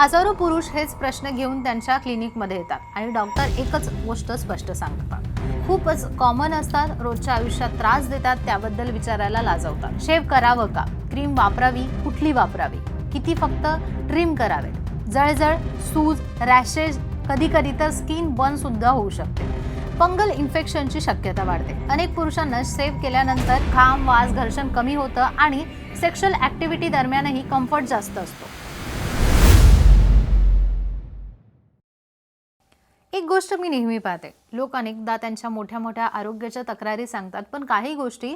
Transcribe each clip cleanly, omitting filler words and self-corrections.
हजारो पुरुष हेच प्रश्न घेऊन त्यांच्या क्लिनिकमध्ये येतात आणि डॉक्टर एकच गोष्ट स्पष्ट सांगतात. खूपच कॉमन असतात, रोजच्या आयुष्यात त्रास देतात, त्याबद्दल विचारायला लाजवतात. शेव करावं का, क्रीम वापरावी, कुठली वापरावी, किती फक्त ट्रिम करावेत, जळजळ, सूज, रॅशेस, कधी कधी तर स्किन बर्न सुद्धा होऊ शकते. फंगल इन्फेक्शनची शक्यता वाढते. अनेक पुरुषांना शेव केल्यानंतर घाम, वास, घर्षण कमी होतं आणि सेक्शुअल ऍक्टिव्हिटी दरम्यानही कम्फर्ट जास्त असतो. एक गोष्ट मी नेहमी पाहते, लोक अनेकदा त्यांच्या मोठ्या मोठ्या आरोग्याच्या तक्रारी सांगतात, पण काही गोष्टी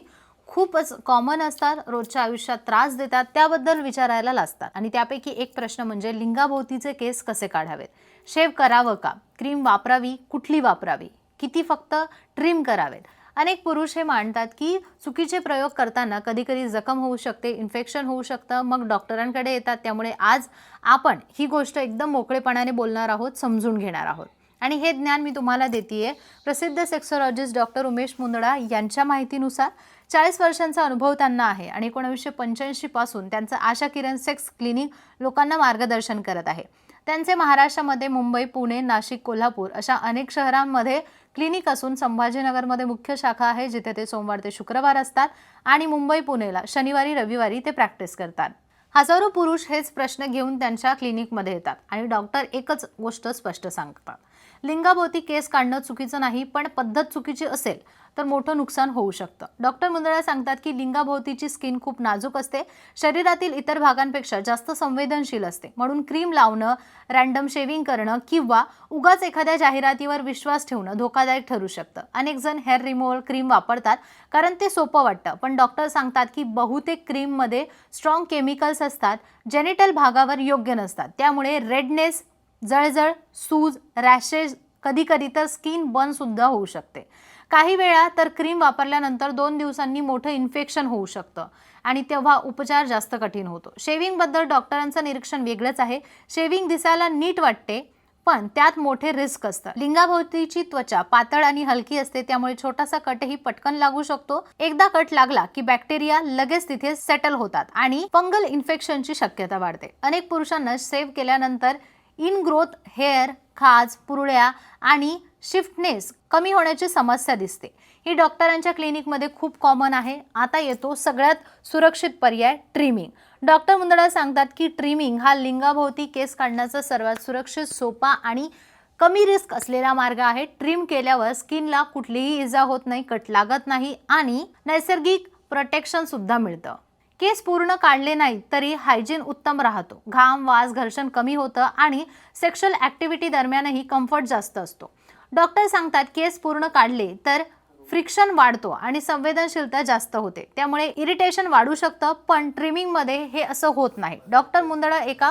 खूपच कॉमन असतात, रोजच्या आयुष्यात त्रास देतात, त्याबद्दल विचारायला लाजतात. आणि त्यापैकी एक प्रश्न म्हणजे लिंगाभोवतीचे केस कसे काढावेत, शेव करावं का, क्रीम वापरावी, कुठली वापरावी, किती फक्त ट्रिम करावेत. अनेक पुरुष हे मानतात की चुकीचे प्रयोग करताना कधी कधी जखम होऊ शकते, इन्फेक्शन होऊ शकतं, मग डॉक्टरांकडे येतात. त्यामुळे आज आपण ही गोष्ट एकदम मोकळेपणाने बोलणार आहोत, समजून घेणार आहोत. आणि हे ज्ञान मी तुम्हाला देतेय प्रसिद्ध सेक्सॉलॉजिस्ट डॉक्टर उमेश मुंदडा यांच्या माहितीनुसार. 40 वर्षांचा अनुभव त्यांना आहे आणि 1985 पासून त्यांचं आशा किरण सेक्स क्लिनिक लोकांना मार्गदर्शन करत आहे. त्यांचे महाराष्ट्रामध्ये मुंबई, पुणे, नाशिक, कोल्हापूर अशा अनेक शहरांमध्ये क्लिनिक असून संभाजीनगरमध्ये मुख्य शाखा आहे, जिथे ते सोमवार ते शुक्रवार असतात आणि मुंबई, पुणेला शनिवारी रविवारी ते प्रॅक्टिस करतात. हजारो पुरुष हेच प्रश्न घेऊन त्यांच्या क्लिनिकमध्ये येतात आणि डॉक्टर एकच गोष्ट स्पष्ट सांगतात. लिंगाभोवती केस काढणं चुकीचं नाही, पण पद्धत चुकीची असेल तर मोठं नुकसान होऊ शकतं. डॉक्टर मुंदडा सांगतात की लिंगाभोवतीची स्किन खूप नाजूक असते, शरीरातील इतर भागांपेक्षा जास्त संवेदनशील असते. म्हणून क्रीम लावणं, रॅन्डम शेविंग करणं किंवा उगाच एखाद्या जाहिरातीवर विश्वास ठेवणं धोकादायक ठरू शकतं. अनेक जण हेअर रिमूव्हल क्रीम वापरतात कारण ते सोपं वाटतं, पण डॉक्टर सांगतात की बहुतेक क्रीममध्ये स्ट्रॉंग केमिकल्स असतात, जेनिटल भागावर योग्य नसतात. त्यामुळे रेडनेस, जळजळ, सूज, रॅशेस, कधी कधी तर स्किन बर्न सुद्धा होऊ शकते. काही वेळा तर क्रीम वापरल्यानंतर 2 दिवसांनी मोठं इन्फेक्शन होऊ शकतं आणि तेव्हा उपचार जास्त कठीण होतो. शेविंगबद्दल डॉक्टरांचं निरीक्षण वेगळंच आहे. शेविंग दिसायला नीट वाटते, पण त्यात मोठे रिस्क असतं. लिंगाभोवतीची त्वचा पातळ आणि हलकी असते, त्यामुळे छोटासा कटही पटकन लागू शकतो. एकदा कट लागला की बॅक्टेरिया लगेच तिथे सेटल होतात आणि फंगल इन्फेक्शनची शक्यता वाढते. अनेक पुरुषांना शेव केल्यानंतर इनग्रोथ हेअर, खाज, पुरळ्या आणि शिफ्टनेस कमी होण्याची समस्या दिसते. ही डॉक्टरांच्या क्लिनिकमध्ये खूप कॉमन आहे. आता येतो सगळ्यात सुरक्षित पर्याय, ट्रिमिंग. डॉक्टर मुंदडा सांगतात की ट्रिमिंग हा लिंगाभोवती केस काढण्याचा सर्वात सुरक्षित, सोपा आणि कमी रिस्क असलेला मार्ग आहे. ट्रिम केल्यावर स्किनला कुठलीही इजा होत नाही, कट लागत नाही आणि नैसर्गिक प्रोटेक्शन सुद्धा मिळतं. केस पूर्ण काढले नाही तरी हायजीन उत्तम राहतो, घाम, वास, घर्षण कमी होतं आणि सेक्शुअल ऍक्टिव्हिटी दरम्यानही कम्फर्ट जास्त असतो. डॉक्टर सांगतात केस पूर्ण काढले तर फ्रिक्शन वाढतो आणि संवेदनशीलता जास्त होते, त्यामुळे इरिटेशन वाढू शकतं, पण ट्रिमिंगमध्ये हे असं होत नाही. डॉक्टर मुंदडा एक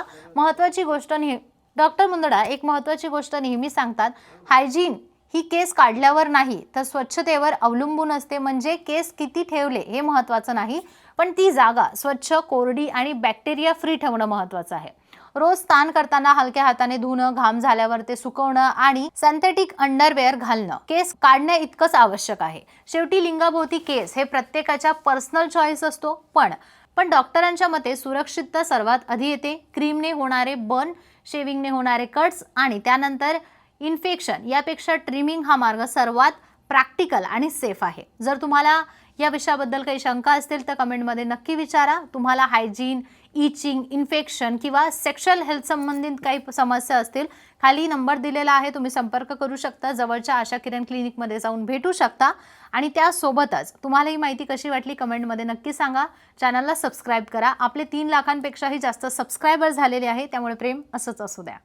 महत्त्वाची गोष्ट नेहमी सांगतात, हायजीन ही केस काढल्यावर नाही तर स्वच्छतेवर अवलंबून असते. म्हणजे केस किती ठेवले हे महत्त्वाचं नाही, पण ती जागा स्वच्छ, कोरडी आणि बॅक्टेरिया फ्री ठेवणं महत्त्वाचं आहे. रोज स्नान करताना हलक्या हाताने धुणं, घाम झाल्यावर ते सुकवणं आणि सिंथेटिक अंडरवेअर घालणं केस काढण्या इतकंच आवश्यक आहे. शेवटी लिंगाभोवती केस हे प्रत्येकाच्या पर्सनल चॉईस असतो, पण डॉक्टरांच्या मते सुरक्षितता सर्वात आधी येते. क्रीमने होणारे बर्न, शेविंगने होणारे कट्स आणि त्यानंतर इन्फेक्शन यापेक्षा ट्रिमिंग हा मार्ग सर्वात प्रॅक्टिकल आणि सेफ आहे. जर तुम्हाला या विषयाबद्दल काही शंका असतील तर कमेंटमध्ये नक्की विचारा. तुम्हाला हायजीन, इचिंग, इन्फेक्शन किंवा सेक्शुअल हेल्थ संबंधित काही समस्या असतील, खाली नंबर दिलेला आहे, तुम्ही संपर्क करू शकता. जवळच्या आशा किरण क्लिनिकमध्ये जाऊन भेटू शकता. आणि त्यासोबतच तुम्हाला ही माहिती कशी वाटली कमेंटमध्ये नक्की सांगा. चॅनलला सबस्क्राईब करा. आपले 3 लाखांपेक्षाही जास्त सबस्क्रायबर झालेले आहे, त्यामुळे प्रेम असंच असू द्या.